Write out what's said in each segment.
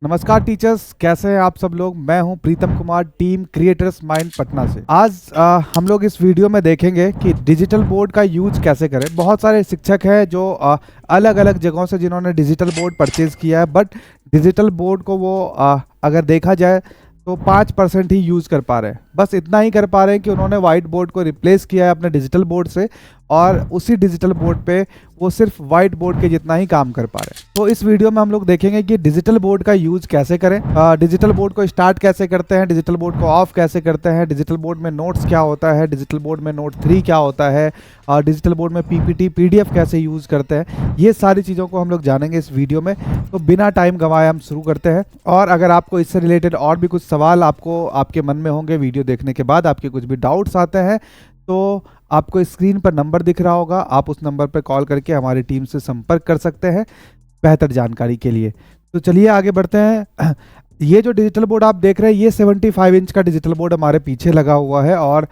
नमस्कार टीचर्स, कैसे हैं आप सब लोग। मैं हूं Pritam Kumar, team creators mind Patna से। आज हम लोग इस वीडियो में देखेंगे कि डिजिटल बोर्ड का यूज कैसे करें। बहुत सारे शिक्षक हैं जो अलग अलग जगहों से जिन्होंने डिजिटल बोर्ड परचेज किया है, बट डिजिटल बोर्ड को वो अगर देखा जाए तो 5% ही यूज़ कर पा रहे हैं। बस इतना ही कर पा रहे हैं कि उन्होंने वाइट बोर्ड को रिप्लेस किया है अपने डिजिटल बोर्ड से, और उसी डिजिटल बोर्ड पे वो सिर्फ वाइट बोर्ड के जितना ही काम कर पा रहे हैं। तो इस वीडियो में हम लोग देखेंगे कि डिजिटल बोर्ड का यूज कैसे करें, डिजिटल बोर्ड को स्टार्ट कैसे करते हैं, डिजिटल बोर्ड को ऑफ कैसे करते हैं, डिजिटल बोर्ड में नोट्स क्या होता है, डिजिटल बोर्ड में नोट 3 क्या होता है, और डिजिटल बोर्ड में पीपीटी पीडीएफ कैसे यूज करते हैं। ये सारी चीज़ों को हम लोग जानेंगे इस वीडियो में। तो बिना टाइम गंवाए हम शुरू करते हैं। और अगर आपको इससे रिलेटेड और भी कुछ सवाल आपको आपके मन में होंगे, वीडियो देखने के बाद आपके कुछ भी डाउट्स आते हैं, तो आपको स्क्रीन पर नंबर दिख रहा होगा, आप उस नंबर पर कॉल करके हमारी टीम से संपर्क कर सकते हैं बेहतर जानकारी के लिए। तो चलिए आगे बढ़ते हैं। ये जो डिजिटल बोर्ड आप देख रहे हैं, ये 75 इंच का डिजिटल बोर्ड हमारे पीछे लगा हुआ है। और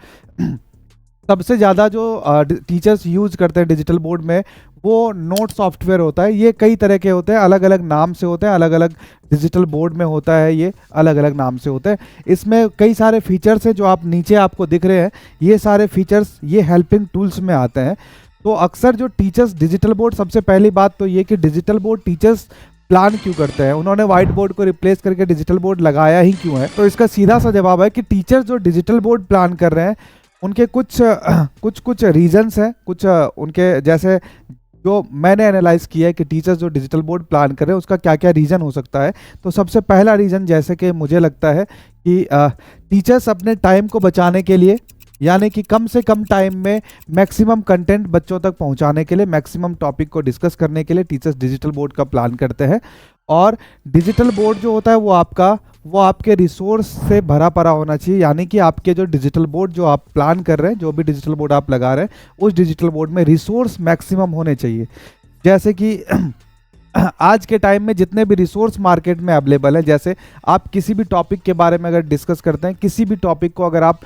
सबसे ज़्यादा जो टीचर्स यूज करते हैं डिजिटल बोर्ड में, वो नोट सॉफ्टवेयर होता है। ये कई तरह के होते हैं, अलग अलग नाम से होते हैं, अलग अलग डिजिटल बोर्ड में होता है, ये अलग अलग नाम से होते हैं। इसमें कई सारे फीचर्स हैं जो आप नीचे आपको दिख रहे हैं। ये सारे फीचर्स ये हेल्पिंग टूल्स में आते हैं। तो अक्सर जो टीचर्स डिजिटल बोर्ड, सबसे पहली बात तो ये कि डिजिटल बोर्ड टीचर्स प्लान क्यों करते हैं, उन्होंने व्हाइट बोर्ड को रिप्लेस करके डिजिटल बोर्ड लगाया ही क्यों है। तो इसका सीधा सा जवाब है कि टीचर्स जो डिजिटल बोर्ड प्लान कर रहे हैं, उनके कुछ रीजंस हैं। कुछ उनके जैसे जो मैंने एनालाइज किया है कि टीचर्स जो डिजिटल बोर्ड प्लान कर रहे हैं उसका क्या क्या रीज़न हो सकता है। तो सबसे पहला रीज़न, जैसे कि मुझे लगता है कि टीचर्स अपने टाइम को बचाने के लिए, यानी कि कम से कम टाइम में मैक्सिमम कंटेंट बच्चों तक पहुंचाने के लिए, मैक्सिमम टॉपिक को डिस्कस करने के लिए टीचर्स डिजिटल बोर्ड का प्लान करते हैं। और डिजिटल बोर्ड जो होता है वो आपके रिसोर्स से भरा पड़ा होना चाहिए। यानी कि आपके जो डिजिटल बोर्ड जो आप प्लान कर रहे हैं, जो भी डिजिटल बोर्ड आप लगा रहे हैं, उस डिजिटल बोर्ड में रिसोर्स मैक्सिमम होने चाहिए। जैसे कि आज के टाइम में जितने भी रिसोर्स मार्केट में अवेलेबल है, जैसे आप किसी भी टॉपिक के बारे में अगर डिस्कस करते हैं, किसी भी टॉपिक को अगर आप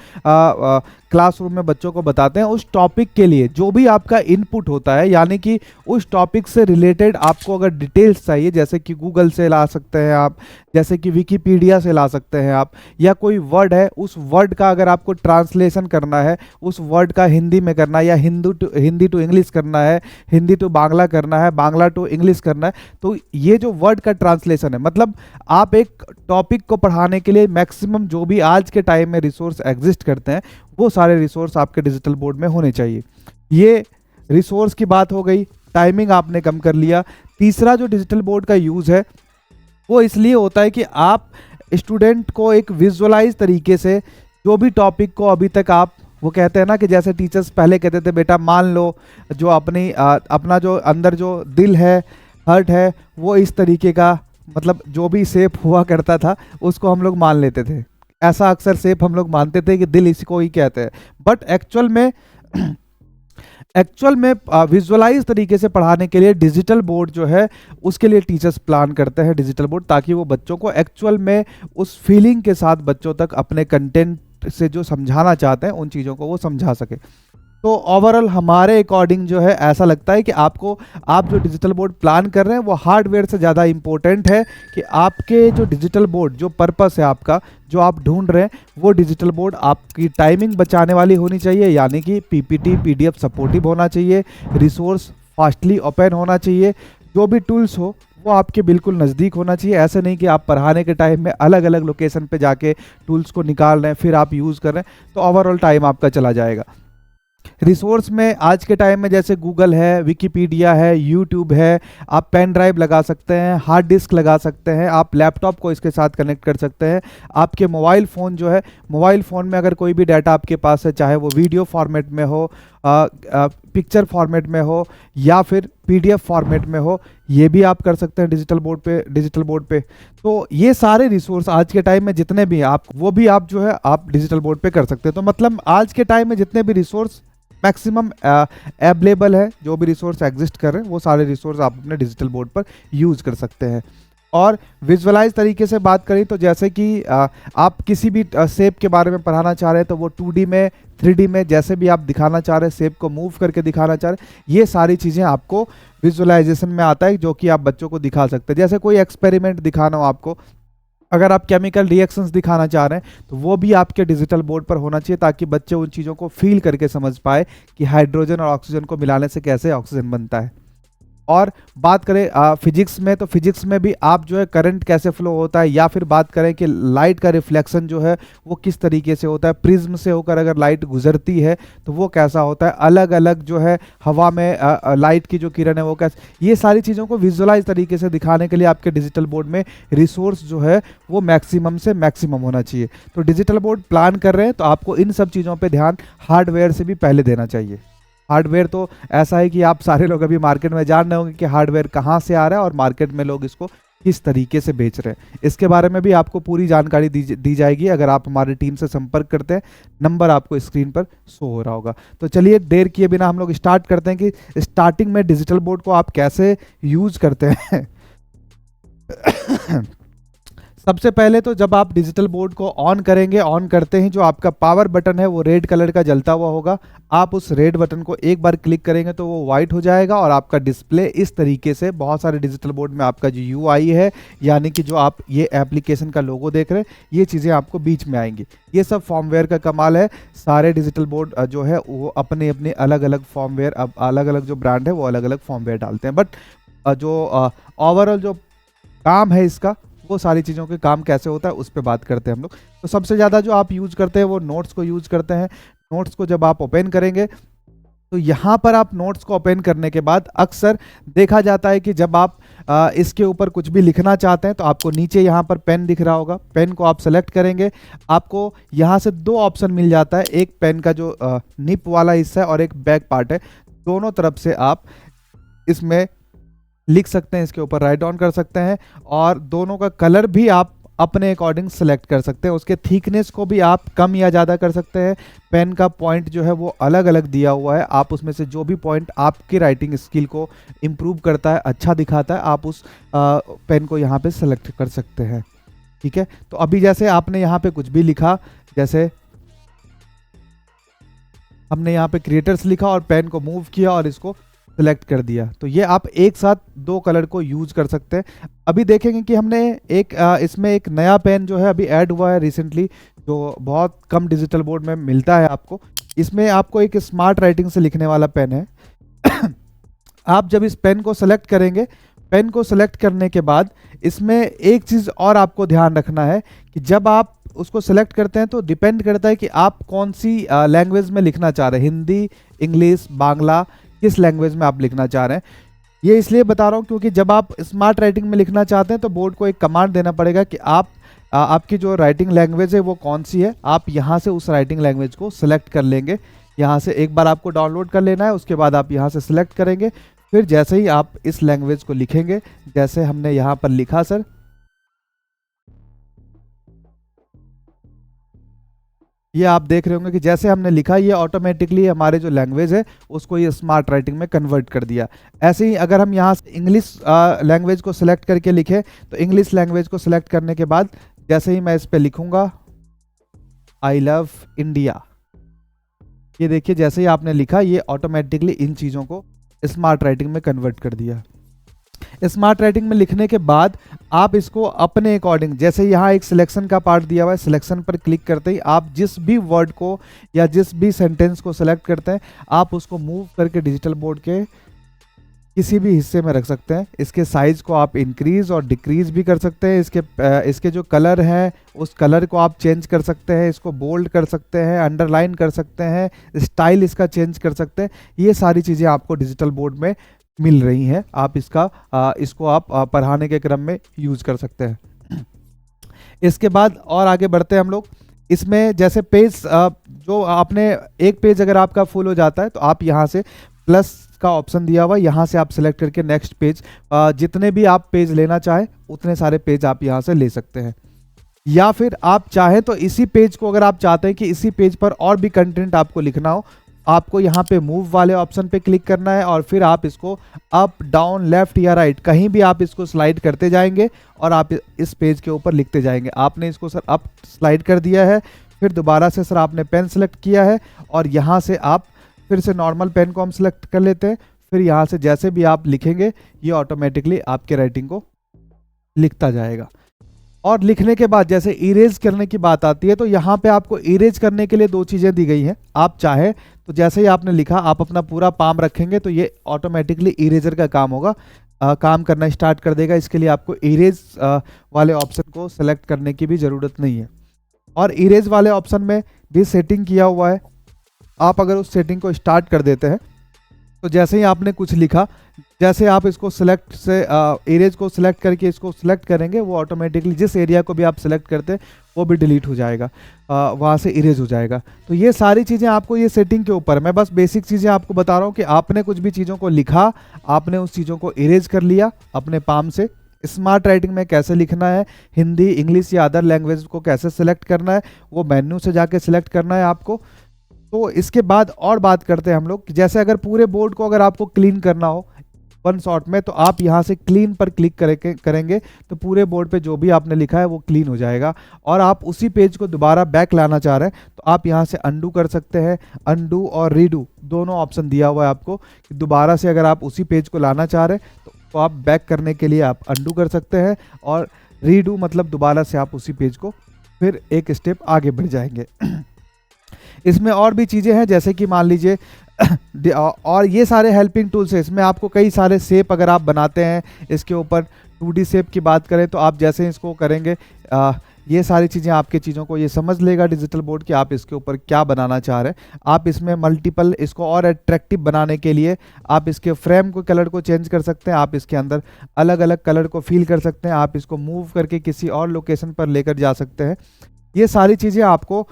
क्लासरूम में बच्चों को बताते हैं, उस टॉपिक के लिए जो भी आपका इनपुट होता है, यानी कि उस टॉपिक से रिलेटेड आपको अगर डिटेल्स चाहिए, जैसे कि गूगल से ला सकते हैं आप, जैसे कि विकीपीडिया से ला सकते हैं आप, या कोई वर्ड है, उस वर्ड का अगर आपको ट्रांसलेशन करना है, उस वर्ड का हिंदी में करना है, या हिंदी टू इंग्लिश करना है, हिंदी टू बांग्ला करना है, बांग्ला टू इंग्लिश करना है, तो ये जो वर्ड का ट्रांसलेशन है, मतलब आप एक टॉपिक को पढ़ाने के लिए मैक्सिमम जो भी आज के टाइम में रिसोर्स एग्जिस्ट करते हैं, वो सारे रिसोर्स आपके डिजिटल बोर्ड में होने चाहिए। ये रिसोर्स की बात हो गई। टाइमिंग आपने कम कर लिया। तीसरा जो डिजिटल बोर्ड का यूज़ है वो इसलिए होता है कि आप स्टूडेंट को एक विजुअलाइज तरीके से जो भी टॉपिक को अभी तक आप, वो कहते हैं ना कि जैसे टीचर्स पहले कहते थे, बेटा मान लो जो अपना जो अंदर जो दिल है, हर्ट है, वो इस तरीके का, मतलब जो भी शेप हुआ करता था उसको हम लोग मान लेते थे। ऐसा अक्सर शेप हम लोग मानते थे कि दिल इसको ही कहते हैं। बट एक्चुअल में विजुअलाइज तरीके से पढ़ाने के लिए डिजिटल बोर्ड जो है, उसके लिए टीचर्स प्लान करते हैं डिजिटल बोर्ड, ताकि वो बच्चों को एक्चुअल में उस फीलिंग के साथ बच्चों तक अपने कंटेंट से जो समझाना चाहते हैं उन चीज़ों को वो समझा सके। तो ओवरऑल हमारे अकॉर्डिंग जो है ऐसा लगता है कि आप जो डिजिटल बोर्ड प्लान कर रहे हैं वो हार्डवेयर से ज़्यादा इम्पोर्टेंट है कि आपके जो डिजिटल बोर्ड, जो पर्पस है आपका, जो आप ढूंढ रहे हैं, वो डिजिटल बोर्ड आपकी टाइमिंग बचाने वाली होनी चाहिए, यानी कि पीपीटी पीडीएफ सपोर्टिव होना चाहिए, रिसोर्स फास्टली ओपन होना चाहिए, जो भी टूल्स हो वो आपके बिल्कुल नज़दीक होना चाहिए। ऐसे नहीं कि आप पढ़ाने के टाइम में अलग अलग लोकेशन पे जाके टूल्स को निकाल रहे हैं फिर आप यूज़ कर रहे हैं, तो ओवरऑल टाइम आपका चला जाएगा। रिसोर्स में आज के टाइम में जैसे गूगल है, विकीपीडिया है, यूट्यूब है, आप पेन ड्राइव लगा सकते हैं, हार्ड डिस्क लगा सकते हैं, आप लैपटॉप को इसके साथ कनेक्ट कर सकते हैं। आपके मोबाइल फ़ोन जो है, मोबाइल फ़ोन में अगर कोई भी डाटा आपके पास है, चाहे वो वीडियो फॉर्मेट में हो, पिक्चर फॉर्मेट में हो, या फिर पीडीएफ फॉर्मेट में हो, ये भी आप कर सकते हैं डिजिटल बोर्ड पे। तो ये सारे रिसोर्स आज के टाइम में जितने भी आप, वो भी आप जो है आप डिजिटल बोर्ड पे कर सकते हैं। तो मतलब आज के टाइम में जितने भी रिसोर्स मैक्सिमम अवेलेबल है, जो भी रिसोर्स एग्जिस्ट कर रहे हैं, वो सारे रिसोर्स आप अपने डिजिटल बोर्ड पर यूज़ कर सकते हैं। और विजुअलाइज तरीके से बात करें तो जैसे कि आप किसी भी शेप के बारे में पढ़ाना चाह रहे हैं, तो वो 2D में, 3D में, जैसे भी आप दिखाना चाह रहे हैं, शेप को मूव करके दिखाना चाह रहे हैं, ये सारी चीज़ें आपको विजुअलाइजेशन में आता है, जो कि आप बच्चों को दिखा सकते हैं। जैसे कोई एक्सपेरिमेंट दिखाना हो आपको, अगर आप केमिकल रिएक्शंस दिखाना चाह रहे हैं तो वो भी आपके डिजिटल बोर्ड पर होना चाहिए, ताकि बच्चे उन चीज़ों को फील करके समझ पाए कि हाइड्रोजन और ऑक्सीजन को मिलाने से कैसे ऑक्सीजन बनता है। और बात करें फिजिक्स में, तो फिजिक्स में भी आप जो है करंट कैसे फ्लो होता है, या फिर बात करें कि लाइट का रिफ्लेक्शन जो है वो किस तरीके से होता है, प्रिज्म से होकर अगर लाइट गुजरती है तो वो कैसा होता है, अलग अलग जो है हवा में लाइट की जो किरण है वो कैसे, ये सारी चीज़ों को विजुअलाइज तरीके से दिखाने के लिए आपके डिजिटल बोर्ड में रिसोर्स जो है वो मैक्सिमम से मैक्सिमम होना चाहिए। तो डिजिटल बोर्ड प्लान कर रहे हैं तो आपको इन सब चीज़ों पर ध्यान हार्डवेयर से भी पहले देना चाहिए। हार्डवेयर तो ऐसा है कि आप सारे लोग अभी मार्केट में जान रहे होंगे कि हार्डवेयर कहाँ से आ रहा है और मार्केट में लोग इसको किस तरीके से बेच रहे हैं। इसके बारे में भी आपको पूरी जानकारी दी जाएगी अगर आप हमारी टीम से संपर्क करते हैं। नंबर आपको स्क्रीन पर शो हो रहा होगा। तो चलिए देर किए बिना हम लोग स्टार्ट करते हैं कि स्टार्टिंग में डिजिटल बोर्ड को आप कैसे यूज करते हैं। सबसे पहले तो जब आप डिजिटल बोर्ड को ऑन करेंगे, ऑन करते ही जो आपका पावर बटन है वो रेड कलर का जलता हुआ होगा। आप उस रेड बटन को एक बार क्लिक करेंगे तो वो वाइट हो जाएगा और आपका डिस्प्ले इस तरीके से, बहुत सारे डिजिटल बोर्ड में आपका जो यूआई है, यानी कि जो आप ये एप्लीकेशन का लोगो देख रहे हैं, ये चीज़ें आपको बीच में आएंगी। ये सब फॉर्मवेयर का कमाल है। सारे डिजिटल बोर्ड जो है वो अपने अपने अलग अलग फॉर्मवेयर, अब अलग अलग जो ब्रांड है वो अलग अलग फॉर्मवेयर डालते हैं। बट जो ओवरऑल जो काम है इसका, वो सारी चीज़ों के काम कैसे होता है उस पर बात करते हैं हम लोग। तो सबसे ज़्यादा जो आप यूज़ करते हैं वो नोट्स को यूज़ करते हैं। नोट्स को जब आप ओपन करेंगे तो यहाँ पर आप नोट्स को ओपन करने के बाद अक्सर देखा जाता है कि जब आप इसके ऊपर कुछ भी लिखना चाहते हैं तो आपको नीचे यहाँ पर पेन दिख रहा होगा। पेन को आप सेलेक्ट करेंगे, आपको यहाँ से दो ऑप्शन मिल जाता है, एक पेन का जो निप वाला हिस्सा है और एक बैक पार्ट है। दोनों तरफ से आप इसमें लिख सकते हैं, इसके ऊपर राइट डाउन कर सकते हैं और दोनों का कलर भी आप अपने अकॉर्डिंग सेलेक्ट कर सकते हैं। उसके थिकनेस को भी आप कम या ज़्यादा कर सकते हैं। पेन का पॉइंट जो है वो अलग अलग दिया हुआ है, आप उसमें से जो भी पॉइंट आपकी राइटिंग स्किल को इम्प्रूव करता है, अच्छा दिखाता है, आप उस पेन को यहाँ पे सेलेक्ट कर सकते हैं। ठीक है, तो अभी जैसे आपने यहाँ पे कुछ भी लिखा, जैसे हमने यहाँ पे क्रिएटर्स लिखा और पेन को मूव किया और इसको सेलेक्ट कर दिया, तो ये आप एक साथ दो कलर को यूज कर सकते हैं। अभी देखेंगे कि हमने इसमें एक नया पेन जो है अभी ऐड हुआ है रिसेंटली, जो बहुत कम डिजिटल बोर्ड में मिलता है आपको। इसमें आपको एक स्मार्ट राइटिंग से लिखने वाला पेन है। आप जब इस पेन को सेलेक्ट करेंगे, पेन को सेलेक्ट करने के बाद इसमें एक चीज़ और आपको ध्यान रखना है कि जब आप उसको सेलेक्ट करते हैं तो डिपेंड करता है कि आप कौन सी लैंग्वेज में लिखना चाह रहे हैं, हिंदी, इंग्लिश, बांग्ला, किस लैंग्वेज में आप लिखना चाह रहे हैं। ये इसलिए बता रहा हूँ क्योंकि जब आप स्मार्ट राइटिंग में लिखना चाहते हैं तो बोर्ड को एक कमांड देना पड़ेगा कि आपकी जो राइटिंग लैंग्वेज है वो कौन सी है। आप यहाँ से उस राइटिंग लैंग्वेज को सिलेक्ट कर लेंगे। यहाँ से एक बार आपको डाउनलोड कर लेना है, उसके बाद आप यहाँ से सिलेक्ट करेंगे। फिर जैसे ही आप इस लैंग्वेज को लिखेंगे, जैसे हमने यहाँ पर लिखा सर, ये आप देख रहे होंगे कि जैसे हमने लिखा ये ऑटोमेटिकली हमारे जो लैंग्वेज है उसको ये स्मार्ट राइटिंग में कन्वर्ट कर दिया। ऐसे ही अगर हम यहाँ से इंग्लिश लैंग्वेज को सिलेक्ट करके लिखें तो इंग्लिश लैंग्वेज को सिलेक्ट करने के बाद जैसे ही मैं इस पर लिखूंगा आई लव इंडिया, ये देखिए जैसे ही आपने लिखा ये ऑटोमेटिकली इन चीज़ों को स्मार्ट राइटिंग में कन्वर्ट कर दिया। स्मार्ट राइटिंग में लिखने के बाद आप इसको अपने अकॉर्डिंग, जैसे यहाँ एक सिलेक्शन का पार्ट दिया हुआ है, सिलेक्शन पर क्लिक करते ही आप जिस भी वर्ड को या जिस भी सेंटेंस को सिलेक्ट करते हैं आप उसको मूव करके डिजिटल बोर्ड के किसी भी हिस्से में रख सकते हैं। इसके साइज को आप इंक्रीज और डिक्रीज भी कर सकते हैं। इसके जो कलर हैं उस कलर को आप चेंज कर सकते हैं, इसको बोल्ड कर सकते हैं, अंडरलाइन कर सकते हैं, स्टाइल इसका चेंज कर सकते हैं। ये सारी चीज़ें आपको डिजिटल बोर्ड में मिल रही हैं। आप इसको आप पढ़ाने के क्रम में यूज कर सकते हैं। इसके बाद और आगे बढ़ते हैं हम लोग। इसमें जैसे पेज जो आपने एक पेज अगर आपका फुल हो जाता है तो आप यहाँ से प्लस का ऑप्शन दिया हुआ है, यहाँ से आप सेलेक्ट करके नेक्स्ट पेज, जितने भी आप पेज लेना चाहें उतने सारे पेज आप यहाँ से ले सकते हैं। या फिर आप चाहें तो इसी पेज को, अगर आप चाहते हैं कि इसी पेज पर और भी कंटेंट आपको लिखना हो, आपको यहाँ पे मूव वाले ऑप्शन पे क्लिक करना है और फिर आप इसको अप, डाउन, लेफ्ट या राइट कहीं भी आप इसको स्लाइड करते जाएंगे और आप इस पेज के ऊपर लिखते जाएंगे। आपने इसको सर अप स्लाइड कर दिया है, फिर दोबारा से सर आपने पेन सेलेक्ट किया है और यहाँ से आप फिर से नॉर्मल पेन को हम सेलेक्ट कर लेते हैं, फिर यहाँ से जैसे भी आप लिखेंगे ये ऑटोमेटिकली आपके राइटिंग को लिखता जाएगा। और लिखने के बाद जैसे इरेज करने की बात आती है तो यहाँ पे आपको इरेज करने के लिए दो चीज़ें दी गई हैं। आप चाहे तो जैसे ही आपने लिखा आप अपना पूरा पाम रखेंगे तो ये ऑटोमेटिकली इरेजर का काम होगा, काम करना स्टार्ट कर देगा। इसके लिए आपको इरेज वाले ऑप्शन को सेलेक्ट करने की भी ज़रूरत नहीं है। और इरेज वाले ऑप्शन में भी सेटिंग किया हुआ है। आप अगर उस सेटिंग को स्टार्ट कर देते हैं तो जैसे ही आपने कुछ लिखा, जैसे आप इसको सिलेक्ट से एरियाज को सिलेक्ट करके इसको सिलेक्ट करेंगे, वो ऑटोमेटिकली जिस एरिया को भी आप सिलेक्ट करते हैं वो भी डिलीट हो जाएगा, वहाँ से इरेज हो जाएगा। तो ये सारी चीज़ें आपको ये सेटिंग के ऊपर, मैं बस बेसिक चीज़ें आपको बता रहा हूँ कि आपने कुछ भी चीज़ों को लिखा, आपने उस चीज़ों को इरेज कर लिया अपने पाम से। स्मार्ट राइटिंग में कैसे लिखना है, हिंदी, इंग्लिश या अदर लैंग्वेज को कैसे सिलेक्ट करना है, वो मेन्यू से जाके सिलेक्ट करना है आपको। तो इसके बाद और बात करते हैं हम लोग कि जैसे अगर पूरे बोर्ड को अगर आपको क्लीन करना हो वन शॉट में, तो आप यहाँ से क्लीन पर क्लिक करेंगे तो पूरे बोर्ड पे जो भी आपने लिखा है वो क्लीन हो जाएगा। और आप उसी पेज को दोबारा बैक लाना चाह रहे हैं तो आप यहाँ से अंडू कर सकते हैं। अंडू और रीडू दोनों ऑप्शन दिया हुआ है आपको कि दोबारा से अगर आप उसी पेज को लाना चाह रहे हैं तो आप बैक करने के लिए आप अंडू कर सकते हैं, और रीडू मतलब दोबारा से आप उसी पेज को फिर एक स्टेप आगे बढ़ जाएंगे। इसमें और भी चीज़ें हैं, जैसे कि मान लीजिए और ये सारे हेल्पिंग टूल्स हैं। इसमें आपको कई सारे शेप अगर आप बनाते हैं, इसके ऊपर 2D शेप की बात करें तो आप जैसे इसको करेंगे ये सारी चीज़ें आपके चीज़ों को ये समझ लेगा डिजिटल बोर्ड कि आप इसके ऊपर क्या बनाना चाह रहे हैं। आप इसमें मल्टीपल, इसको और अट्रैक्टिव बनाने के लिए आप इसके फ्रेम को कलर को चेंज कर सकते हैं, आप इसके अंदर अलग अलग कलर को फील कर सकते हैं, आप इसको मूव करके किसी और लोकेशन पर लेकर जा सकते हैं। ये सारी चीज़ें आपको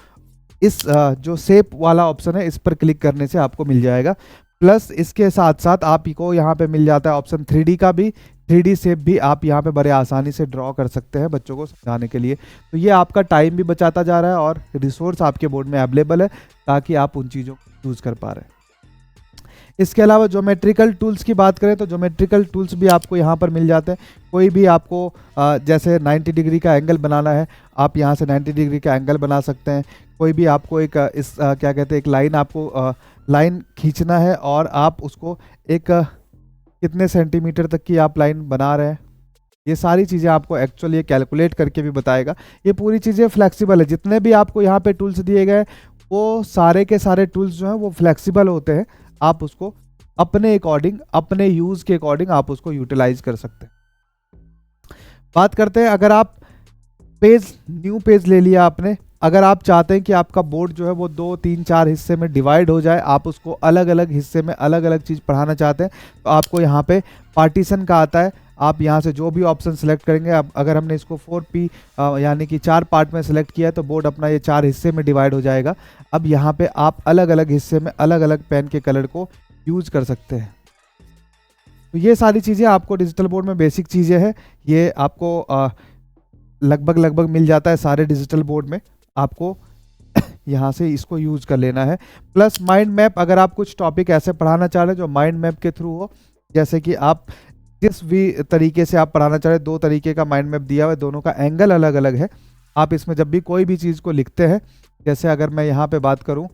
इस जो शेप वाला ऑप्शन है इस पर क्लिक करने से आपको मिल जाएगा। प्लस इसके साथ साथ आप को यहाँ पे मिल जाता है ऑप्शन 3D का भी। 3D शेप भी आप यहाँ पे बड़े आसानी से ड्रॉ कर सकते हैं बच्चों को समझाने के लिए। तो ये आपका टाइम भी बचाता जा रहा है और रिसोर्स आपके बोर्ड में अवेलेबल है ताकि आप उन चीज़ों को यूज़ कर पा रहे हैं। इसके अलावा ज्योमेट्रिकल टूल्स की बात करें तो ज्योमेट्रिकल टूल्स भी आपको यहाँ पर मिल जाते हैं। कोई भी आपको जैसे 90 डिग्री का एंगल बनाना है, आप यहाँ से 90 डिग्री का एंगल बना सकते हैं। कोई भी आपको एक क्या कहते हैं, एक लाइन आपको लाइन खींचना है और आप उसको एक कितने सेंटीमीटर तक की आप लाइन बना रहे हैं, ये सारी चीज़ें आपको एक्चुअली ये कैलकुलेट करके भी बताएगा। ये पूरी चीज़ें फ्लेक्सिबल है। जितने भी आपको यहाँ पे टूल्स दिए गए वो सारे के सारे टूल्स जो हैं वो फ्लेक्सिबल होते हैं। आप उसको अपने अकॉर्डिंग, अपने यूज़ के अकॉर्डिंग आप उसको यूटिलाइज कर सकते हैं। बात करते हैं, अगर आप न्यू पेज ले लिया आपने, अगर आप चाहते हैं कि आपका बोर्ड जो है वो 2, 3, 4 हिस्से में डिवाइड हो जाए, आप उसको अलग अलग हिस्से में अलग अलग चीज़ पढ़ाना चाहते हैं, तो आपको यहाँ पे पार्टीशन का आता है। आप यहाँ से जो भी ऑप्शन सेलेक्ट करेंगे, अब अगर हमने इसको 4P यानी कि 4 पार्ट में सेलेक्ट किया है तो बोर्ड अपना ये 4 हिस्से में डिवाइड हो जाएगा। अब यहाँ पे आप अलग अलग हिस्से में अलग अलग पेन के कलर को यूज कर सकते हैं। तो ये सारी चीज़ें आपको डिजिटल बोर्ड में बेसिक चीज़ें हैं, ये आपको लगभग मिल जाता है सारे डिजिटल बोर्ड में। आपको यहाँ से इसको यूज कर लेना है। प्लस माइंड मैप, अगर आप कुछ टॉपिक ऐसे पढ़ाना चाह रहे हैं जो माइंड मैप के थ्रू हो, जैसे कि आप जिस भी तरीके से आप पढ़ाना चाह रहे हैं, 2 तरीके का माइंड मैप दिया हुआ है, दोनों का एंगल अलग अलग है। आप इसमें जब भी कोई भी चीज़ को लिखते हैं, जैसे अगर मैं यहाँ पे बात करूँ,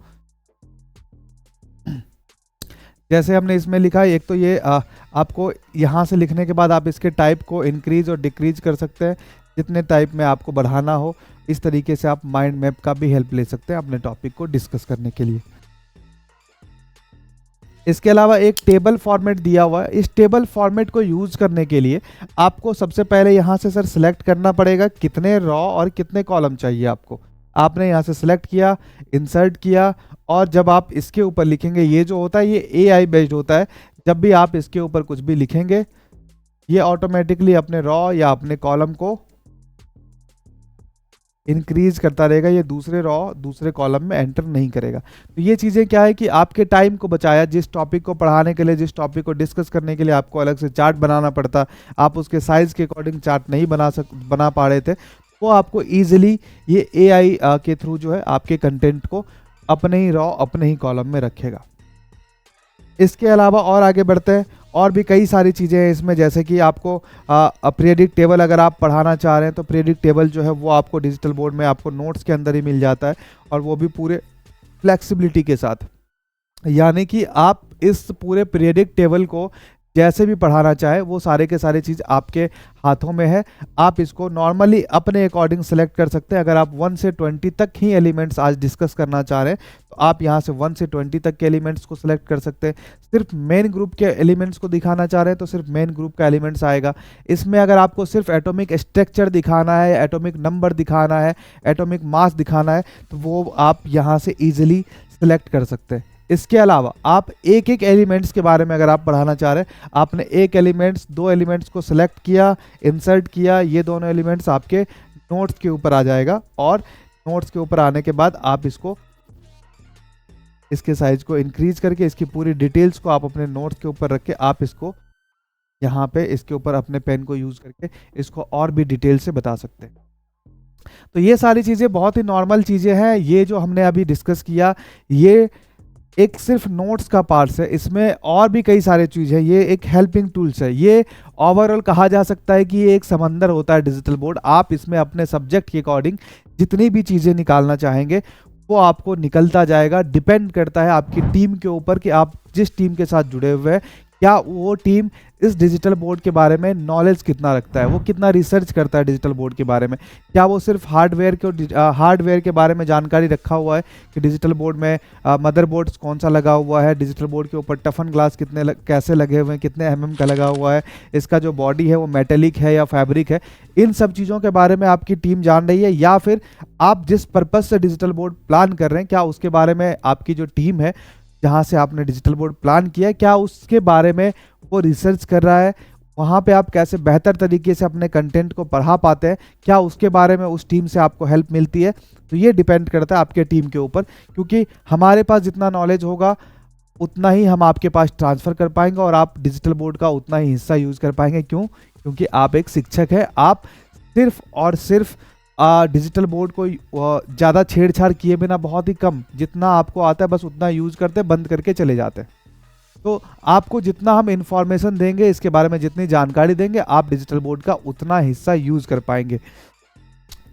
जैसे हमने इसमें लिखा है, एक तो ये आपको यहाँ से लिखने के बाद आप इसके टाइप को इंक्रीज और डिक्रीज कर सकते हैं, जितने टाइप में आपको बढ़ाना हो। इस तरीके से आप माइंड मैप का भी हेल्प ले सकते हैं अपने टॉपिक को डिस्कस करने के लिए। इसके अलावा एक टेबल फॉर्मेट दिया हुआ है। इस टेबल फॉर्मेट को यूज करने के लिए आपको सबसे पहले यहाँ से सर सिलेक्ट करना पड़ेगा कितने रॉ और कितने कॉलम चाहिए आपको। आपने यहाँ से सिलेक्ट किया, इंसर्ट किया, और जब आप इसके ऊपर लिखेंगे, ये जो होता है ये AI बेस्ड होता है। जब भी आप इसके ऊपर कुछ भी लिखेंगे, ये ऑटोमेटिकली अपने रॉ या अपने कॉलम को इंक्रीज करता रहेगा, ये दूसरे रॉ दूसरे कॉलम में एंटर नहीं करेगा। तो ये चीज़ें क्या है कि आपके टाइम को बचाया। जिस टॉपिक को पढ़ाने के लिए, जिस टॉपिक को डिस्कस करने के लिए आपको अलग से चार्ट बनाना पड़ता, आप उसके साइज के अकॉर्डिंग चार्ट नहीं बना पा रहे थे, वो आपको ईजिली ये AI के थ्रू जो है आपके कंटेंट को अपने ही रॉ अपने ही कॉलम में रखेगा। इसके अलावा और आगे बढ़ते हैं, और भी कई सारी चीज़ें हैं इसमें, जैसे कि आपको पीरियडिक टेबल अगर आप पढ़ाना चाह रहे हैं तो पीरियडिक टेबल जो है वो आपको डिजिटल बोर्ड में आपको नोट्स के अंदर ही मिल जाता है, और वो भी पूरे फ्लेक्सिबिलिटी के साथ। यानी कि आप इस पूरे पीरियडिक टेबल को जैसे भी पढ़ाना चाहे वो सारे के सारे चीज़ आपके हाथों में है। आप इसको नॉर्मली अपने अकॉर्डिंग सेलेक्ट कर सकते हैं। अगर आप 1 से 20 तक ही एलिमेंट्स आज डिस्कस करना चाह रहे हैं तो आप यहाँ से 1 से 20 तक के एलिमेंट्स को सिलेक्ट कर सकते हैं। सिर्फ मेन ग्रुप के एलिमेंट्स को दिखाना चाह रहे हैं तो सिर्फ मेन ग्रुप का एलिमेंट्स आएगा। इसमें अगर आपको सिर्फ एटॉमिक स्ट्रक्चर दिखाना है, एटॉमिक नंबर दिखाना है, एटॉमिक मास दिखाना है तो वो आप यहाँ से ईजिली सिलेक्ट कर सकते हैं। इसके अलावा आप एक एक एलिमेंट्स के बारे में अगर आप पढ़ाना चाह रहे हैं, आपने एक एलिमेंट्स, दो एलिमेंट्स को सिलेक्ट किया, इंसर्ट किया, ये दोनों एलिमेंट्स आपके नोट्स के ऊपर आ जाएगा और नोट्स के ऊपर आने के बाद आप इसके साइज को इंक्रीज करके इसकी पूरी डिटेल्स को आप अपने नोट्स के ऊपर रख के आप इसको यहाँ पे इसके ऊपर अपने पेन को यूज करके इसको और भी डिटेल से बता सकते हैं। तो ये सारी चीज़ें बहुत ही नॉर्मल चीज़ें हैं। ये जो हमने अभी डिस्कस किया ये एक सिर्फ नोट्स का पार्ट है, इसमें और भी कई सारे चीज़ है। ये एक हेल्पिंग टूल्स है। ये ओवरऑल कहा जा सकता है कि ये एक समंदर होता है डिजिटल बोर्ड। आप इसमें अपने सब्जेक्ट के अकॉर्डिंग जितनी भी चीज़ें निकालना चाहेंगे वो आपको निकलता जाएगा। डिपेंड करता है आपकी टीम के ऊपर कि आप जिस टीम के साथ जुड़े हुए हैं क्या वो टीम इस डिजिटल बोर्ड के बारे में नॉलेज कितना रखता है, वो कितना रिसर्च करता है डिजिटल बोर्ड के बारे में। क्या वो सिर्फ हार्डवेयर के बारे में जानकारी रखा हुआ है कि डिजिटल बोर्ड में मदरबोर्ड्स कौन सा लगा हुआ है, डिजिटल बोर्ड के ऊपर टफन ग्लास कैसे लगे हुए हैं, कितने mm का लगा हुआ है, इसका जो बॉडी है वो मेटेलिक है या फैब्रिक है, इन सब चीज़ों के बारे में आपकी टीम जान रही है। या फिर आप जिस पर्पज़ से डिजिटल बोर्ड प्लान कर रहे हैं क्या उसके बारे में आपकी जो टीम है जहाँ से आपने डिजिटल बोर्ड प्लान किया क्या उसके बारे में वो रिसर्च कर रहा है, वहाँ पे आप कैसे बेहतर तरीके से अपने कंटेंट को पढ़ा पाते हैं, क्या उसके बारे में उस टीम से आपको हेल्प मिलती है। तो ये डिपेंड करता है आपके टीम के ऊपर, क्योंकि हमारे पास जितना नॉलेज होगा उतना ही हम आपके पास ट्रांसफ़र कर पाएंगे और आप डिजिटल बोर्ड का उतना ही हिस्सा यूज़ कर पाएंगे। क्यों? क्योंकि आप एक शिक्षक हैं। आप सिर्फ और सिर्फ डिजिटल बोर्ड को ज़्यादा छेड़छाड़ किए बिना बहुत ही कम जितना आपको आता है बस उतना यूज़ करते बंद करके चले जाते हैं। तो आपको जितना हम इंफॉर्मेशन देंगे इसके बारे में जितनी जानकारी देंगे आप डिजिटल बोर्ड का उतना हिस्सा यूज़ कर पाएंगे।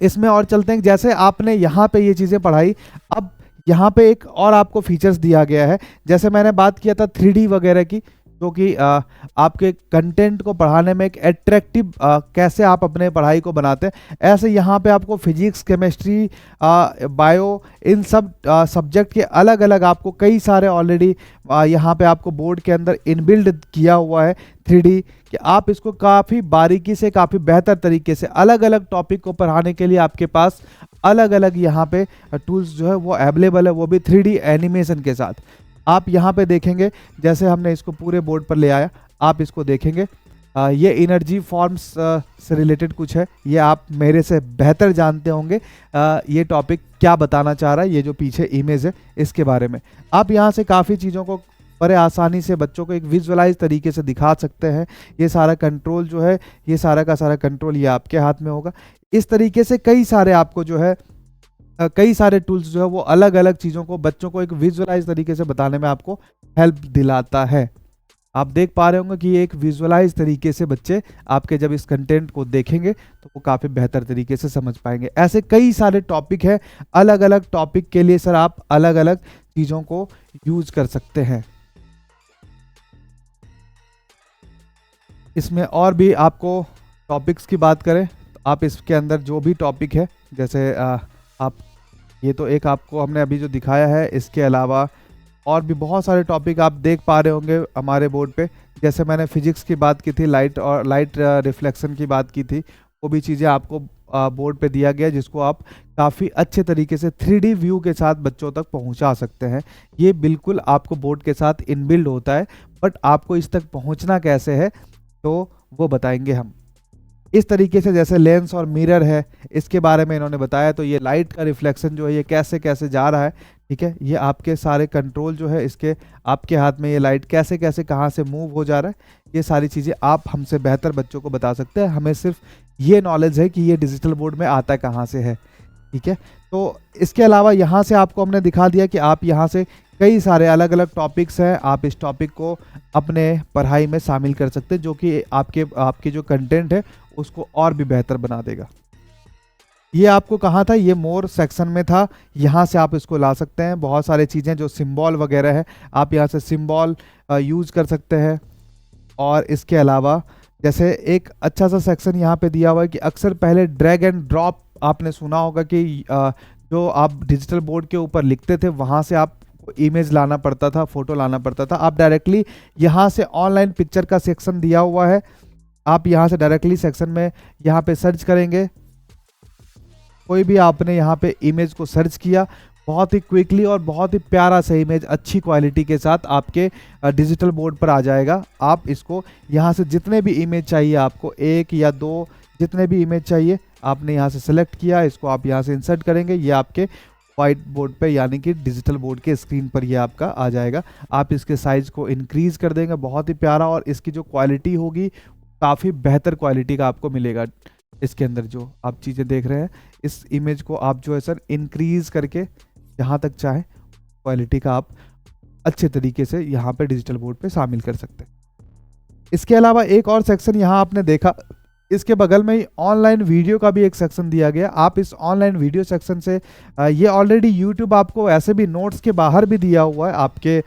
इसमें और चलते हैं, जैसे आपने यहाँ पे ये चीज़ें पढ़ाई, अब यहाँ पे एक और आपको फीचर्स दिया गया है। जैसे मैंने बात किया था 3D वगैरह की, जो कि आपके कंटेंट को पढ़ाने में एक एट्रैक्टिव कैसे आप अपने पढ़ाई को बनाते हैं, ऐसे यहाँ पे आपको फिजिक्स, केमिस्ट्री, बायो, इन सब सब्जेक्ट के अलग अलग आपको कई सारे ऑलरेडी यहाँ पे आपको बोर्ड के अंदर इनबिल्ड किया हुआ है 3D कि आप इसको काफ़ी बारीकी से, काफ़ी बेहतर तरीके से अलग अलग टॉपिक को पढ़ाने के लिए आपके पास अलग अलग यहाँ पे टूल्स जो है वो अवेलेबल है, वो भी 3D एनिमेशन के साथ। आप यहाँ पे देखेंगे जैसे हमने इसको पूरे बोर्ड पर ले आया, आप इसको देखेंगे ये एनर्जी फॉर्म्स से रिलेटेड कुछ है, ये आप मेरे से बेहतर जानते होंगे ये टॉपिक क्या बताना चाह रहा है। ये जो पीछे इमेज है इसके बारे में आप यहाँ से काफ़ी चीज़ों को बड़े आसानी से बच्चों को एक विजुअलाइज तरीके से दिखा सकते हैं। ये सारा कंट्रोल जो है, ये सारा का सारा कंट्रोल ये आपके हाथ में होगा। इस तरीके से कई सारे आपको जो है कई सारे टूल्स जो है वो अलग अलग चीज़ों को बच्चों को एक विजुअलाइज तरीके से बताने में आपको हेल्प दिलाता है। आप देख पा रहे होंगे कि ये एक विजुअलाइज तरीके से बच्चे आपके जब इस कंटेंट को देखेंगे तो वो काफ़ी बेहतर तरीके से समझ पाएंगे। ऐसे कई सारे टॉपिक हैं, अलग अलग टॉपिक के लिए सर आप अलग अलग चीज़ों को यूज कर सकते हैं। इसमें और भी आपको टॉपिक्स की बात करें तो आप इसके अंदर जो भी टॉपिक है, जैसे आप ये तो एक आपको हमने अभी जो दिखाया है, इसके अलावा और भी बहुत सारे टॉपिक आप देख पा रहे होंगे हमारे बोर्ड पे। जैसे मैंने फिजिक्स की बात की थी, लाइट रिफ्लेक्शन की बात की थी, वो भी चीज़ें आपको बोर्ड पे दिया गया जिसको आप काफ़ी अच्छे तरीके से 3D व्यू के साथ बच्चों तक पहुंचा सकते हैं। ये बिल्कुल आपको बोर्ड के साथ इनबिल्ड होता है, बट आपको इस तक पहुंचना कैसे है तो वो बताएंगे हम। इस तरीके से जैसे लेंस और मिरर है इसके बारे में इन्होंने बताया, तो ये लाइट का रिफ्लेक्शन जो है ये कैसे कैसे जा रहा है, ठीक है, ये आपके सारे कंट्रोल जो है इसके आपके हाथ में, ये लाइट कैसे कैसे कहाँ से मूव हो जा रहा है, ये सारी चीज़ें आप हमसे बेहतर बच्चों को बता सकते हैं। हमें सिर्फ ये नॉलेज है कि ये डिजिटल बोर्ड में आता कहाँ से है, ठीक है। तो इसके अलावा यहाँ से आपको हमने दिखा दिया कि आप यहाँ से कई सारे अलग अलग टॉपिक्स हैं, आप इस टॉपिक को अपने पढ़ाई में शामिल कर सकते हैं, जो कि आपके जो कंटेंट है उसको और भी बेहतर बना देगा। ये आपको कहाँ था, ये मोर सेक्शन में था। यहाँ से आप इसको ला सकते हैं। बहुत सारी चीज़ें जो सिंबल वगैरह है, आप यहाँ से सिंबल यूज कर सकते हैं। और इसके अलावा जैसे एक अच्छा सा सेक्शन यहाँ पे दिया हुआ है कि अक्सर पहले ड्रैग एंड ड्रॉप आपने सुना होगा कि जो आप डिजिटल बोर्ड के ऊपर लिखते थे वहाँ से आप इमेज लाना पड़ता था, फोटो लाना पड़ता था। आप डायरेक्टली यहाँ से ऑनलाइन पिक्चर का सेक्शन दिया हुआ है, आप यहाँ से डायरेक्टली सेक्शन में यहाँ पे सर्च करेंगे। कोई भी आपने यहाँ पे इमेज को सर्च किया, बहुत ही क्विकली और बहुत ही प्यारा सा इमेज अच्छी क्वालिटी के साथ आपके डिजिटल बोर्ड पर आ जाएगा। आप इसको यहाँ से जितने भी इमेज चाहिए आपको, 1 या 2 जितने भी इमेज चाहिए आपने यहाँ से सेलेक्ट किया, इसको आप यहाँ से इंसर्ट करेंगे। ये आपके व्हाइट बोर्ड पे यानी कि डिजिटल बोर्ड के स्क्रीन पर ये आपका आ जाएगा। आप इसके साइज़ को इंक्रीज़ कर देंगे, बहुत ही प्यारा। और इसकी जो क्वालिटी होगी काफ़ी बेहतर क्वालिटी का आपको मिलेगा। इसके अंदर जो आप चीज़ें देख रहे हैं, इस इमेज को आप जो है सर इंक्रीज़ करके जहाँ तक चाहे क्वालिटी का आप अच्छे तरीके से यहाँ पे डिजिटल बोर्ड पे शामिल कर सकते हैं। इसके अलावा एक और सेक्शन यहाँ आपने देखा, इसके बगल में ही ऑनलाइन वीडियो का भी एक सेक्शन दिया गया। आप इस ऑनलाइन वीडियो सेक्शन से ये ऑलरेडी यूट्यूब आपको ऐसे भी नोट्स के बाहर भी दिया हुआ है आपके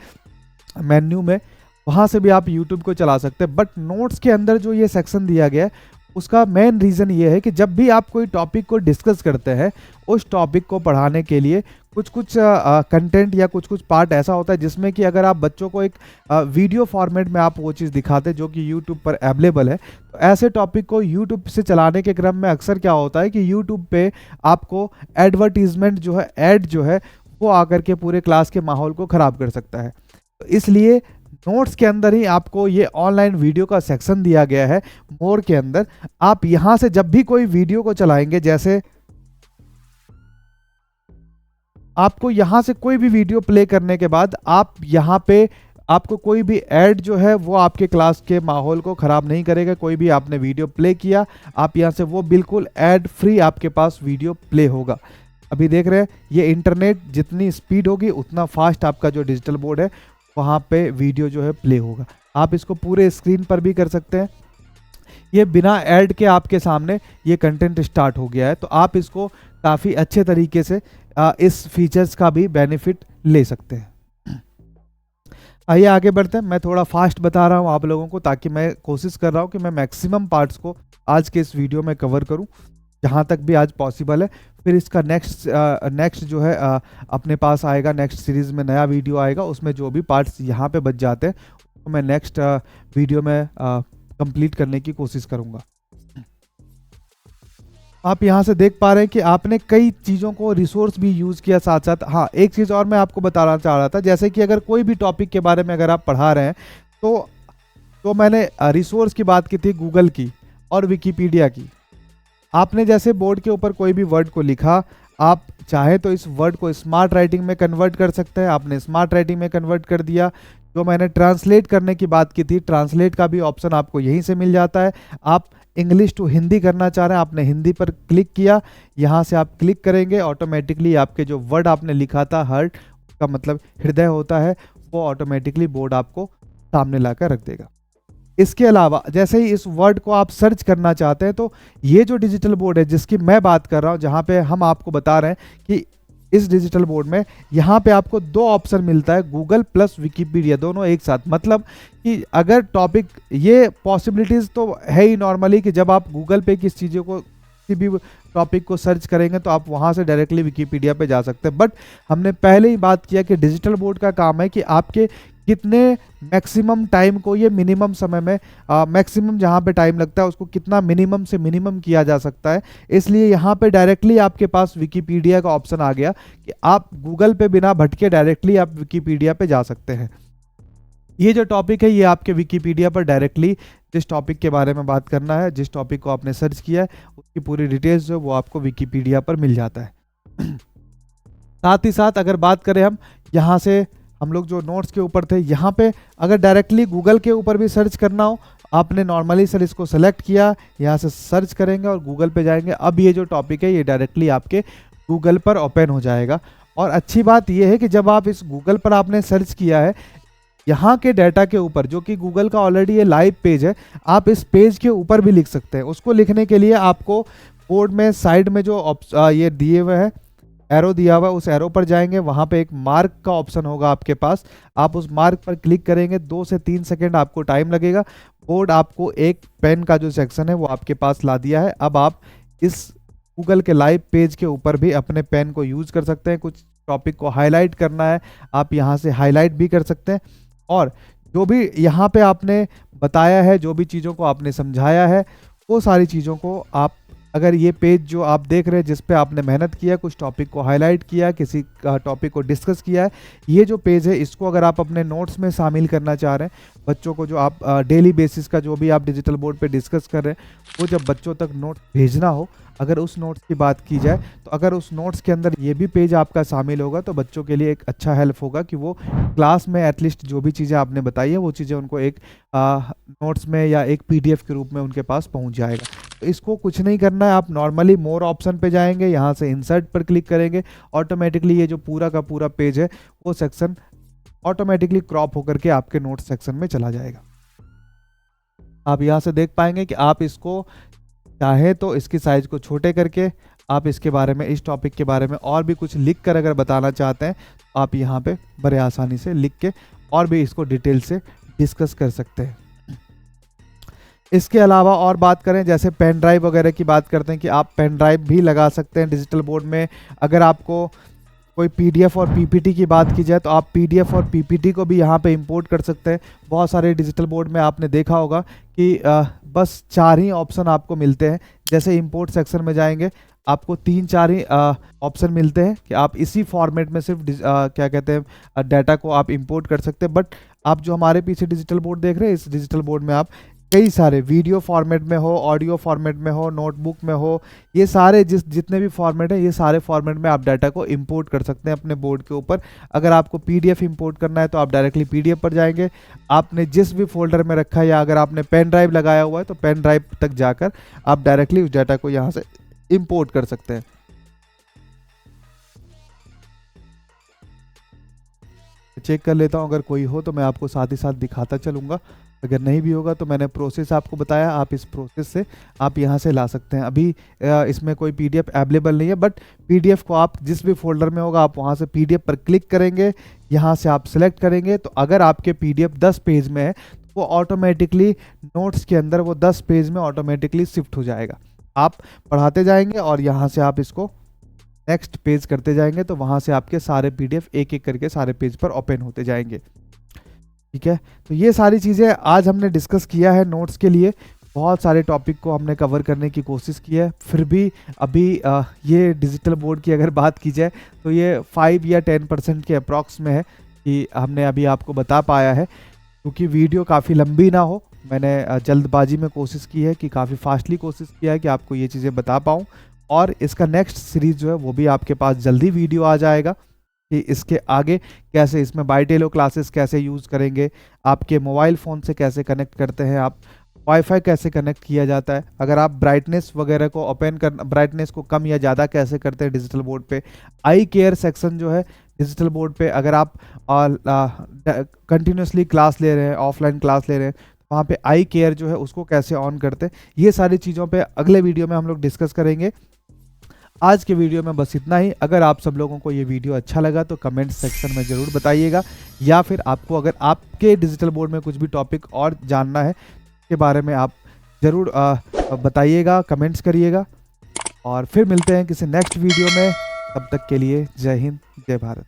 मेन्यू में, वहाँ से भी आप यूट्यूब को चला सकते हैं। बट नोट्स के अंदर जो ये सेक्शन दिया गया है उसका मेन रीज़न ये है कि जब भी आप कोई टॉपिक को डिस्कस करते हैं, उस टॉपिक को पढ़ाने के लिए कुछ कुछ कंटेंट या कुछ कुछ पार्ट ऐसा होता है जिसमें कि अगर आप बच्चों को एक वीडियो फॉर्मेट में आप वो चीज़ दिखाते हैं जो कि यूट्यूब पर अवेलेबल है, तो ऐसे टॉपिक को यूट्यूब से चलाने के क्रम में अक्सर क्या होता है कि यूट्यूब पे आपको एडवर्टीजमेंट जो है, ऐड जो है, वो आकर के पूरे क्लास के माहौल को ख़राब कर सकता है। तो इसलिए नोट्स के अंदर ही आपको ये ऑनलाइन वीडियो का सेक्शन दिया गया है मोर के अंदर। आप यहाँ से जब भी कोई वीडियो को चलाएंगे, जैसे आपको यहाँ से कोई भी वीडियो प्ले करने के बाद आप यहाँ पे आपको कोई भी ऐड जो है वो आपके क्लास के माहौल को ख़राब नहीं करेगा। कोई भी आपने वीडियो प्ले किया, आप यहाँ से वो बिल्कुल ऐड फ्री आपके पास वीडियो प्ले होगा। अभी देख रहे हैं ये इंटरनेट जितनी स्पीड होगी उतना फास्ट आपका जो डिजिटल बोर्ड है वहाँ पे वीडियो जो है प्ले होगा। आप इसको पूरे स्क्रीन पर भी कर सकते हैं। ये बिना ऐड के आपके सामने ये कंटेंट स्टार्ट हो गया है, तो आप इसको काफ़ी अच्छे तरीके से इस फीचर्स का भी बेनिफिट ले सकते हैं। आइए आगे बढ़ते हैं। मैं थोड़ा फास्ट बता रहा हूँ आप लोगों को, ताकि मैं कोशिश कर रहा हूँ कि मैं मैक्सिमम पार्ट्स को आज के इस वीडियो में कवर करूँ जहाँ तक भी आज पॉसिबल है। फिर इसका नेक्स्ट जो है अपने पास आएगा, नेक्स्ट सीरीज़ में नया वीडियो आएगा, उसमें जो भी पार्ट्स यहाँ पे बच जाते हैं तो मैं नेक्स्ट वीडियो में कंप्लीट करने की कोशिश करूँगा। आप यहाँ से देख पा रहे हैं कि आपने कई चीज़ों को रिसोर्स भी यूज़ किया साथ साथ। हाँ, एक चीज़ और मैं आपको बताना चाह रहा था, जैसे कि अगर कोई भी टॉपिक के बारे में अगर आप पढ़ा रहे हैं तो मैंने रिसोर्स की बात की थी गूगल की और विकीपीडिया की। आपने जैसे बोर्ड के ऊपर कोई भी वर्ड को लिखा, आप चाहे तो इस वर्ड को स्मार्ट राइटिंग में कन्वर्ट कर सकते हैं। आपने स्मार्ट राइटिंग में कन्वर्ट कर दिया। जो मैंने ट्रांसलेट करने की बात की थी, ट्रांसलेट का भी ऑप्शन आपको यहीं से मिल जाता है। आप इंग्लिश टू हिंदी करना चाह रहे हैं, आपने हिंदी पर क्लिक किया, यहाँ से आप क्लिक करेंगे, ऑटोमेटिकली आपके जो वर्ड आपने लिखा था हार्ट का मतलब हृदय होता है, वो ऑटोमेटिकली बोर्ड आपको सामने ला कर रख देगा। इसके अलावा जैसे ही इस वर्ड को आप सर्च करना चाहते हैं, तो ये जो डिजिटल बोर्ड है जिसकी मैं बात कर रहा हूँ, जहाँ पे हम आपको बता रहे हैं कि इस डिजिटल बोर्ड में यहाँ पे आपको 2 ऑप्शन मिलता है, गूगल प्लस विकीपीडिया, दोनों एक साथ। मतलब कि अगर टॉपिक, ये पॉसिबिलिटीज़ तो है ही नॉर्मली कि जब आप गूगल पे किस चीज़ों को, किसी भी टॉपिक को सर्च करेंगे तो आप वहाँ से डायरेक्टली विकीपीडिया पे जा सकते हैं। बट हमने पहले ही बात किया कि डिजिटल बोर्ड का काम है कि आपके कितने मैक्सिमम टाइम को ये मिनिमम समय में, मैक्सिमम जहाँ पे टाइम लगता है उसको कितना मिनिमम से मिनिमम किया जा सकता है। इसलिए यहाँ पे डायरेक्टली आपके पास विकीपीडिया का ऑप्शन आ गया कि आप गूगल पे बिना भटके डायरेक्टली आप विकीपीडिया पे जा सकते हैं। ये जो टॉपिक है ये आपके विकीपीडिया पर डायरेक्टली जिस टॉपिक के बारे में बात करना है, जिस टॉपिक को आपने सर्च किया है, उसकी पूरी डिटेल्स जो वो आपको विकीपीडिया पर मिल जाता है। साथ ही साथ अगर बात करें हम यहाँ से, हम लोग जो नोट्स के ऊपर थे, यहाँ पे अगर डायरेक्टली गूगल के ऊपर भी सर्च करना हो, आपने नॉर्मली सर इसको सेलेक्ट किया, यहाँ से सर्च करेंगे और गूगल पे जाएंगे। अब ये जो टॉपिक है ये डायरेक्टली आपके गूगल पर ओपन हो जाएगा। और अच्छी बात ये है कि जब आप इस गूगल पर आपने सर्च किया है, यहाँ के डाटा के ऊपर, जो कि गूगल का ऑलरेडी ये लाइव पेज है, आप इस पेज के ऊपर भी लिख सकते हैं। उसको लिखने के लिए आपको बोर्ड में साइड में जो ये दिए हुए हैं एरो दिया हुआ है, उस एरो पर जाएंगे, वहां पे एक मार्क का ऑप्शन होगा आपके पास, आप उस मार्क पर क्लिक करेंगे, 2 से 3 सेकंड आपको टाइम लगेगा। बोर्ड आपको एक पेन का जो सेक्शन है वो आपके पास ला दिया है। अब आप इस गूगल के लाइव पेज के ऊपर भी अपने पेन को यूज कर सकते हैं। कुछ टॉपिक को हाईलाइट करना है, आप यहाँ से हाईलाइट भी कर सकते हैं। और जो भी यहाँ पे आपने बताया है, जो भी चीज़ों को आपने समझाया है, वो सारी चीज़ों को आप, अगर ये पेज जो आप देख रहे हैं जिस पे आपने मेहनत किया, कुछ टॉपिक को हाईलाइट किया, किसी टॉपिक को डिस्कस किया है, ये जो पेज है इसको अगर आप अपने नोट्स में शामिल करना चाह रहे हैं, बच्चों को जो आप डेली बेसिस का जो भी आप डिजिटल बोर्ड पे डिस्कस कर रहे हैं, वो जब बच्चों तक नोट्स भेजना हो, अगर उस नोट्स की बात की जाए तो अगर उस नोट्स के अंदर ये भी पेज आपका शामिल होगा तो बच्चों के लिए एक अच्छा हेल्प होगा कि वो क्लास में एटलीस्ट जो भी चीज़ें आपने बताई है वो चीज़ें उनको एक नोट्स में या एक पीडीएफ के रूप में उनके पास पहुंच जाएगा। तो इसको कुछ नहीं करना है, आप नॉर्मली मोर ऑप्शन पे जाएंगे, यहाँ से इंसर्ट पर क्लिक करेंगे, ऑटोमेटिकली ये जो पूरा का पूरा पेज है वो सेक्शन ऑटोमेटिकली क्रॉप होकर के आपके नोट सेक्शन में चला जाएगा। आप यहाँ से देख पाएंगे कि आप इसको चाहे तो इसकी साइज को छोटे करके आप इसके बारे में, इस टॉपिक के बारे में और भी कुछ लिख कर अगर बताना चाहते हैं तो आप यहाँ पे बड़े आसानी से लिख के और भी इसको डिटेल से डिस्कस कर सकते हैं। इसके अलावा और बात करें, जैसे पेन ड्राइव वगैरह की बात करते हैं कि आप पेन ड्राइव भी लगा सकते हैं डिजिटल बोर्ड में। अगर आपको कोई पीडीएफ और पीपीटी की बात की जाए तो आप पीडीएफ और पीपीटी को भी यहाँ पे इंपोर्ट कर सकते हैं। बहुत सारे डिजिटल बोर्ड में आपने देखा होगा कि बस 4 ही ऑप्शन आपको मिलते हैं। जैसे इंपोर्ट सेक्शन में जाएंगे आपको 3-4 ही ऑप्शन मिलते हैं कि आप इसी फॉर्मेट में सिर्फ क्या कहते हैं डाटा को आप इंपोर्ट कर सकते हैं। बट आप जो हमारे पीछे डिजिटल बोर्ड देख रहे हैं, इस डिजिटल बोर्ड में आप कई सारे वीडियो फॉर्मेट में हो, ऑडियो फॉर्मेट में हो, नोटबुक में हो, ये सारे जितने भी फॉर्मेट है, ये सारे फॉर्मेट में आप डाटा को इंपोर्ट कर सकते हैं अपने बोर्ड के ऊपर। अगर आपको पीडीएफ इंपोर्ट करना है तो आप डायरेक्टली पीडीएफ पर जाएंगे, आपने जिस भी फोल्डर में रखा है, या अगर आपने पेन ड्राइव लगाया हुआ है तो पेन ड्राइव तक जाकर आप डायरेक्टली उस डाटा को यहाँ से इंपोर्ट कर सकते हैं। चेक कर लेता हूँ, अगर कोई हो तो मैं आपको साथ ही साथ दिखाता चलूँगा। अगर नहीं भी होगा तो मैंने प्रोसेस आपको बताया, आप इस प्रोसेस से आप यहाँ से ला सकते हैं। अभी इसमें कोई पीडीएफ अवेलेबल नहीं है, बट पीडीएफ को आप जिस भी फोल्डर में होगा आप वहाँ से पीडीएफ पर क्लिक करेंगे, यहाँ से आप सिलेक्ट करेंगे, तो अगर आपके पीडीएफ 10 पेज में है तो वो ऑटोमेटिकली नोट्स के अंदर वो 10 पेज में ऑटोमेटिकली शिफ्ट हो जाएगा। आप पढ़ाते जाएंगे और यहाँ से आप इसको नेक्स्ट पेज करते जाएंगे तो वहाँ से आपके सारे पीडीएफ एक एक करके सारे पेज पर ओपन होते जाएंगे। ठीक है, तो ये सारी चीज़ें आज हमने डिस्कस किया है नोट्स के लिए। बहुत सारे टॉपिक को हमने कवर करने की कोशिश की है, फिर भी अभी ये डिजिटल बोर्ड की अगर बात की जाए तो ये 5 या 10% के अप्रॉक्स में है कि हमने अभी आपको बता पाया है। क्योंकि वीडियो काफ़ी लंबी ना हो, मैंने जल्दबाजी में कोशिश की है कि काफ़ी फास्टली कोशिश किया है कि आपको ये चीज़ें बता पाऊँ। और इसका नेक्स्ट सीरीज़ जो है वो भी आपके पास जल्दी वीडियो आ जाएगा कि इसके आगे कैसे इसमें बाईटेलो क्लासेस कैसे यूज़ करेंगे, आपके मोबाइल फ़ोन से कैसे कनेक्ट करते हैं, आप वाईफाई कैसे कनेक्ट किया जाता है, अगर आप ब्राइटनेस वगैरह को ओपन कर, ब्राइटनेस को कम या ज़्यादा कैसे करते हैं डिजिटल बोर्ड पे, आई केयर सेक्शन जो है डिजिटल बोर्ड पे, अगर आप कंटिन्यूसली क्लास ले रहे हैं, ऑफलाइन क्लास ले रहे हैं, वहाँ पे आई केयर जो है उसको कैसे ऑन करते हैं, ये सारी चीज़ों पे अगले वीडियो में हम लोग डिस्कस करेंगे। आज के वीडियो में बस इतना ही। अगर आप सब लोगों को ये वीडियो अच्छा लगा तो कमेंट सेक्शन में ज़रूर बताइएगा, या फिर आपको अगर आपके डिजिटल बोर्ड में कुछ भी टॉपिक और जानना है के बारे में आप ज़रूर बताइएगा, कमेंट्स करिएगा। और फिर मिलते हैं किसी नेक्स्ट वीडियो में, तब तक के लिए जय हिंद, जय भारत।